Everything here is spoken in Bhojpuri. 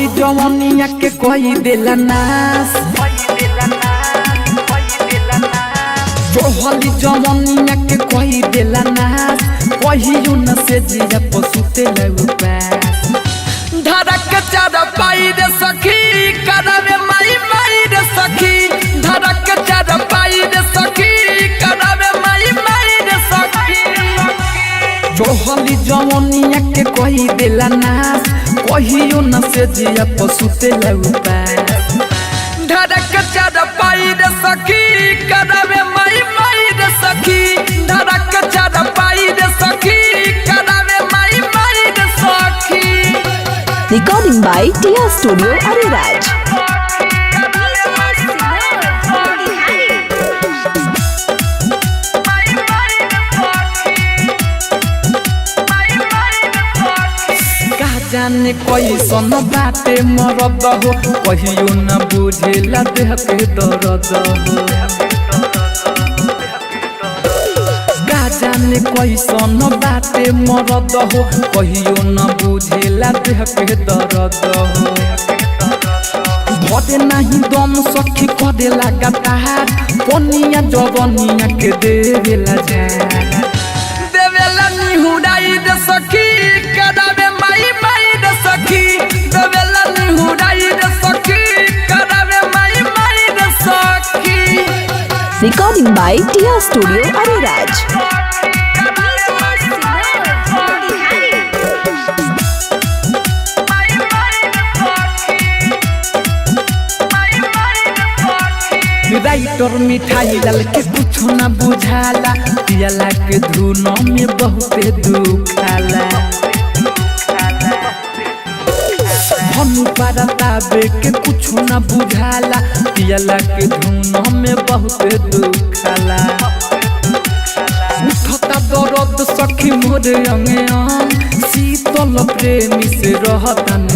चढ़ली जवनिया के कोई देला नास चढ़ली जवनिया के कोई देला नास कहियो न से जिया पसुते लगो पास धड़क चार पाई रे सखी करावे माई माई रे सखी धड़क चार पाई रे सखी करावे माई माई रे सखी चढ़ली जवनिया के कोई देला नास कहियो न से जिया पसुते लगो पास धड़क चार पाई रे सखी करावे माई माई रे सखी धड़क चार पाई रे सखी करावे माई माई रे सखी। Recording by Tia Studio Ariraj. जाने कोई सन बाटे मरद हो कहियो न बुझेला देह के दर्द हो जाने कोई सन बाटे मरद हो कहियो न बुझेला देह के दर्द हो भरे नहीं दम सखी करे लगातार पनिया जवनिया के देवेला देवेला निहुराई दे सखी करावे माई माई रे सखी देवेला निहुराई दे सखी करावे माई माई रे सखी। Recording by Tia Studio Ariraj. Writer मिठाई लाल के कुछ न बुझाला पियाला के धुन में बहुते दुखाला हम परतावे के कुछ न बुझाला पियाला के धुन में बहुते दुखाला उठता दर्द सखी मोर अंगे शीतल प्रेमी से रहतन